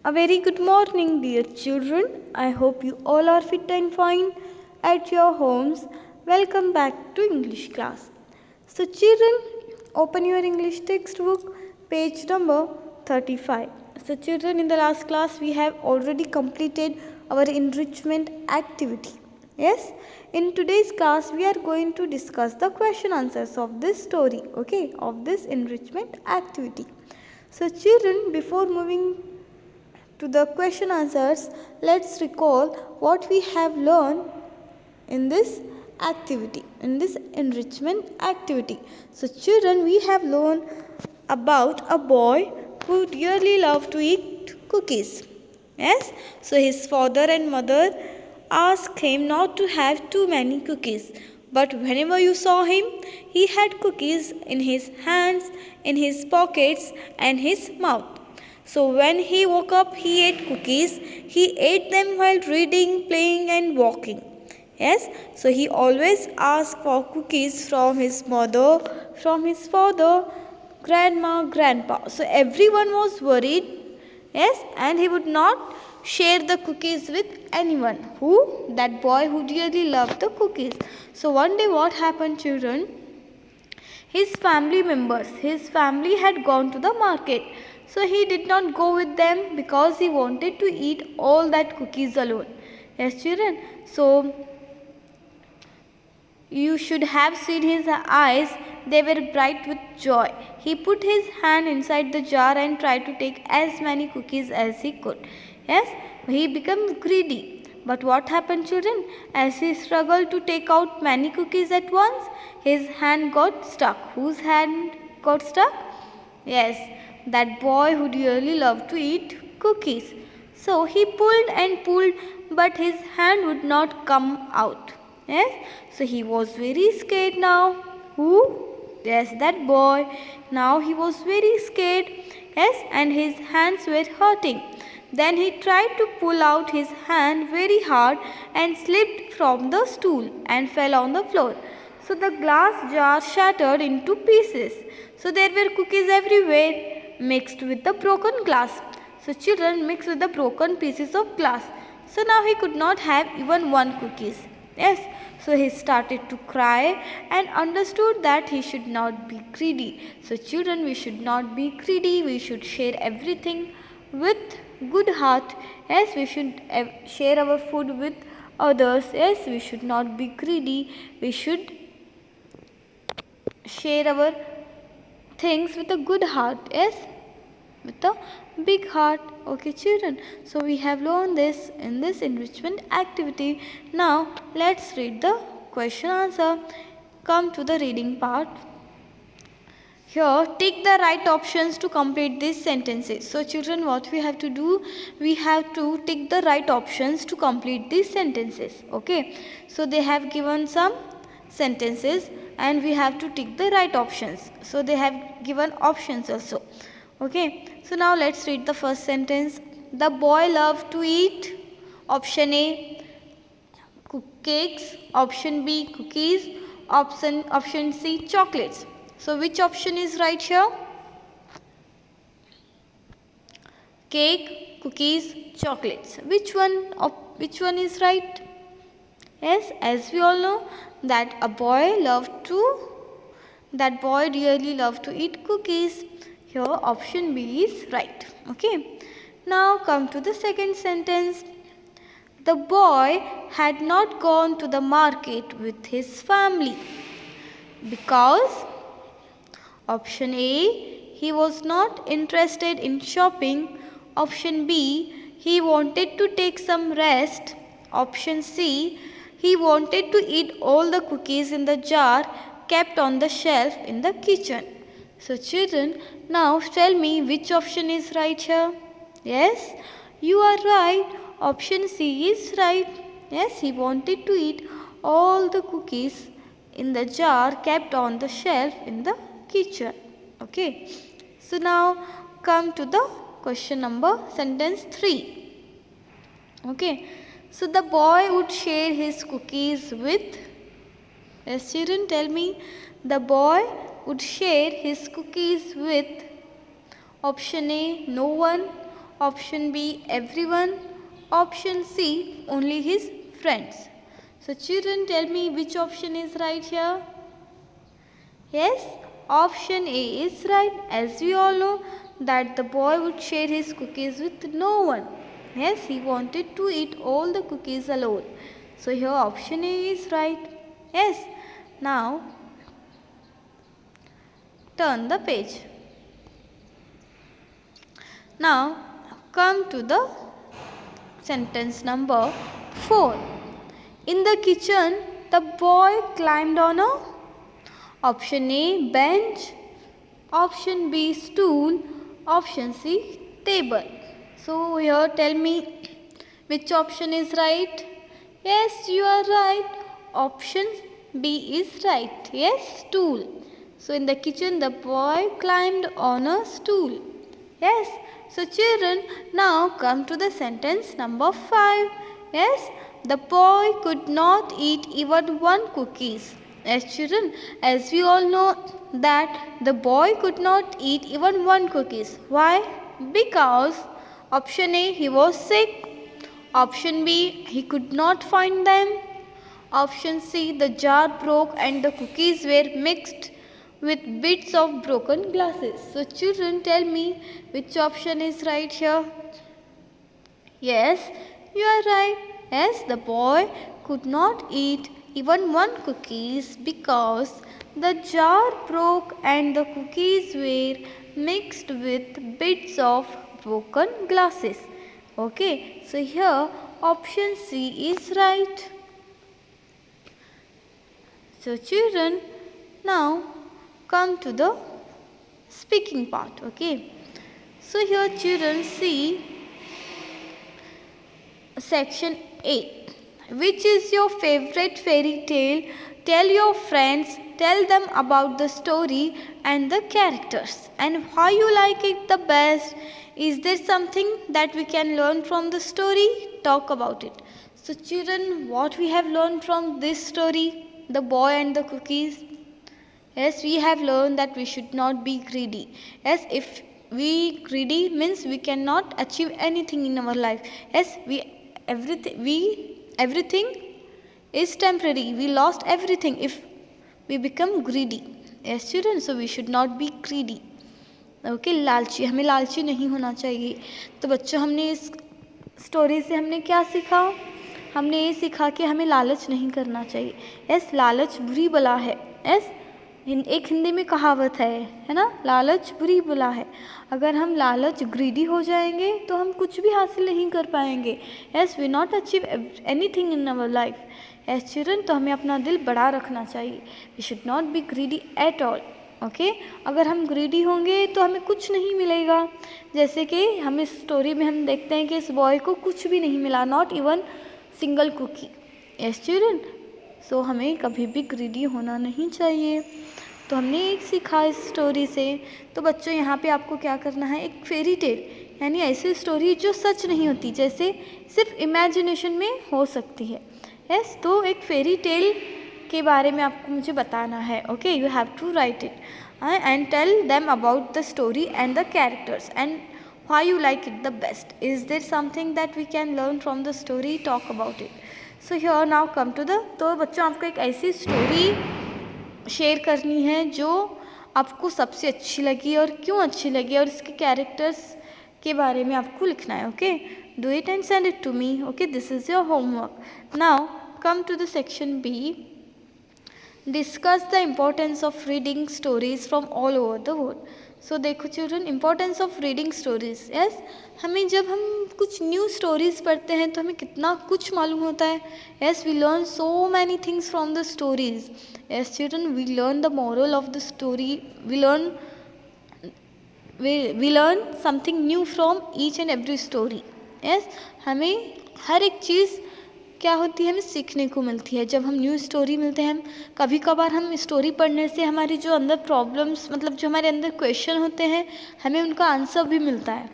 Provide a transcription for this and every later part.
A very good morning, dear children. I hope you all are fit and fine at your homes. Welcome back to English class. So, children, open your English textbook, page number 35. So, children, in the last class, we have already completed our enrichment activity. Yes, in today's class, we are going to discuss the question answers of this story, okay, of this enrichment activity. So, children, before moving to the question answers, let's recall what we have learned in this activity, in this enrichment activity. So, children, we have learned about a boy who dearly loved to eat cookies. Yes, so his father and mother asked him not to have too many cookies. But whenever you saw him, he had cookies in his hands, in his pockets, and his mouth. So when he woke up, he ate cookies. He ate them while reading, playing, and walking. Yes, so he always asked for cookies from his mother, from his father, grandma, grandpa. So everyone was worried. Yes, and he would not share the cookies with anyone. Who? That boy who dearly loved the cookies. So one day what happened, children? His family had gone to the market. So he did not go with them because he wanted to eat all that cookies alone. Yes, children. So you should have seen his eyes. They were bright with joy. He put his hand inside the jar and tried to take as many cookies as he could. Yes, he became greedy. But what happened, children? As he struggled to take out many cookies at once, his hand got stuck. Whose hand got stuck? Yes, that boy who dearly loved to eat cookies. So he pulled and pulled, but his hand would not come out. Yes, so he was very scared now. Who? Yes, that boy. Now he was very scared. Yes, and his hands were hurting. Then he tried to pull out his hand very hard and slipped from the stool and fell on the floor. So the glass jar shattered into pieces. So there were cookies everywhere mixed with the broken glass. So children mixed with the broken pieces of glass. So now he could not have even one cookies. Yes, so he started to cry and understood that he should not be greedy. So children, we should not be greedy. We should share everything with good heart. Yes, we should share our food with others. Yes, we should not be greedy. We should share our things with a good heart. Yes, with a big heart. Okay, children, so we have learned this in this enrichment activity. Now let's read the question answer. Come to the reading part. Here, take the right options to complete these sentences. So children, what we have to do? We have to take the right options to complete these sentences. Okay, so they have given some sentences and we have to take the right options. So they have given options also. Okay, so now let's read the first sentence. The boy loved to eat. Option A, cakes. Option B, cookies. Option C, chocolates. So which option is right here? Cake, cookies, chocolates. Which one is right? Yes, as we all know that that boy dearly loved to eat cookies. Here option B is right. Okay. Now come to the second sentence. The boy had not gone to the market with his family because option A, he was not interested in shopping. Option B, he wanted to take some rest. Option C, he wanted to eat all the cookies in the jar kept on the shelf in the kitchen. So children, now tell me which option is right here. Yes, you are right. Option C is right. Yes, he wanted to eat all the cookies in the jar kept on the shelf in the kitchen. Okay, so now come to the question number sentence 3. Okay, so the boy would share his cookies with, yes children, tell me, the boy would share his cookies with option A, no one. Option B, everyone. Option C, only his friends. So children, tell me which option is right here. Yes, option A is right, as we all know that the boy would share his cookies with no one. Yes, he wanted to eat all the cookies alone. So here option A is right. Yes, now turn the page. Now come to the sentence number 4. In the kitchen, the boy climbed on a option A, bench. Option B, stool. Option C, table. So here tell me which option is right. Yes, you are right. Option B is right. Yes, stool. So in the kitchen the boy climbed on a stool. Yes. So children, now come to the sentence number 5. Yes, the boy could not eat even one cookies. Yes children, as we all know that the boy could not eat even one cookies. Why? Because option A, he was sick. Option B, he could not find them. Option C, the jar broke and the cookies were mixed with bits of broken glasses. So children, tell me which option is right here. Yes, you are right. Yes, the boy could not eat even one cookies because the jar broke and the cookies were mixed with bits of broken glasses. Okay, so here option C is right. So children, now come to the speaking part. Okay, so here children see section 8. Which is your favorite fairy tale? Tell your friends, tell them about the story and the characters and why you like it the best. Is there something that we can learn from the story? Talk about it. So children, what we have learned from this story, the boy and the cookies? Yes, we have learned that we should not be greedy. Yes, if we greedy means we cannot achieve anything in our life. Yes, everything is temporary. We lost everything if we become greedy. Yes children, so we should not be greedy. Okay लालची, हमें लालची नहीं होना चाहिए. तो बच्चों, हमने इस स्टोरी से हमने क्या सीखा? हमने ये सीखा कि हमें लालच नहीं करना चाहिए. यस, लालच बुरी बला है. यस, एक हिंदी में कहावत है ना, लालच बुरी बला है. अगर हम लालच ग्रीडी हो जाएंगे तो हम कुछ भी हासिल नहीं कर पाएंगे. Yes, we not achieve anything in our life. Yes children, तो हमें अपना दिल बड़ा रखना चाहिए. We should not be greedy at all. Okay, अगर हम ग्रीडी होंगे तो हमें कुछ नहीं मिलेगा. जैसे कि हम इस स्टोरी में हम देखते हैं कि इस बॉय को कुछ भी नहीं मिला, not even single cookie. Yes children, so हमें कभी भी ग्रीडी होना नहीं चाहिए. तो हमने एक सीखा इस स्टोरी से. तो बच्चों, यहाँ पे आपको क्या करना है, एक फेरी टेल यानी ऐसी स्टोरी जो सच नहीं होती, जैसे सिर्फ इमेजिनेशन में हो सकती है. यस, तो एक फेरी टेल के बारे में आपको मुझे बताना है. Okay, you have to write it and tell them about the story and the characters and why you like it the best. Is there something that we can learn from the story? Talk about it. So here now come to the, तो बच्चों आपको एक ऐसी story share करनी है जो आपको सबसे अच्छी लगी और क्यों अच्छी लगी और इसके कैरेक्टर्स के बारे में आपको लिखना है. Okay, do it and send it to me. Okay, this is your homework. Now come to the section B. Discuss the importance of reading stories from all over the world. So देखो children, importance of reading stories. Yes, हमें जब हम कुछ new stories पढ़ते हैं तो हमें कितना कुछ मालूम होता है. Yes, we learn so many things from the stories. Yes children, we learn the moral of the story. We learn something new from each and every story. Yes, हमें हर एक चीज़ क्या होती है, हमें सीखने को मिलती है जब हम न्यू स्टोरी मिलते हैं. कभी कभार हम स्टोरी पढ़ने से हमारी जो अंदर प्रॉब्लम्स, मतलब जो हमारे अंदर क्वेश्चन होते हैं, हमें उनका आंसर भी मिलता है.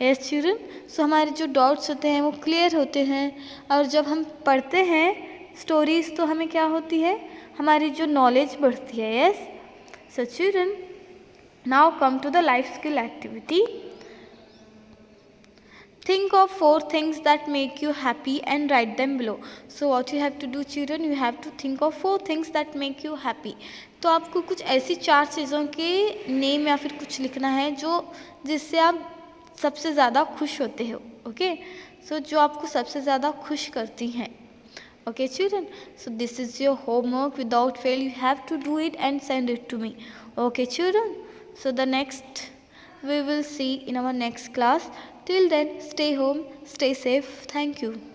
यस चिल्ड्रन, सो हमारे जो डाउट्स होते हैं वो क्लियर होते हैं. और जब हम पढ़ते हैं स्टोरीज़ तो हमें क्या होती है, हमारी जो नॉलेज बढ़ती है. Yes, so children, now come to the life skill activity. Think of 4 things that make you happy and write them below. So what you have to do children, you have to think of 4 things that make you happy. तो आपको कुछ ऐसी 4 चीज़ों के name या फिर कुछ लिखना है जो जिससे आप सबसे ज़्यादा खुश होते हो. ओके, सो जो आपको सबसे ज़्यादा खुश करती हैं. Okay children, so this is your homework. Without fail you have to do it and send it to me. Okay children, so the next we will see in our next class. Till then, stay home, stay safe. Thank you.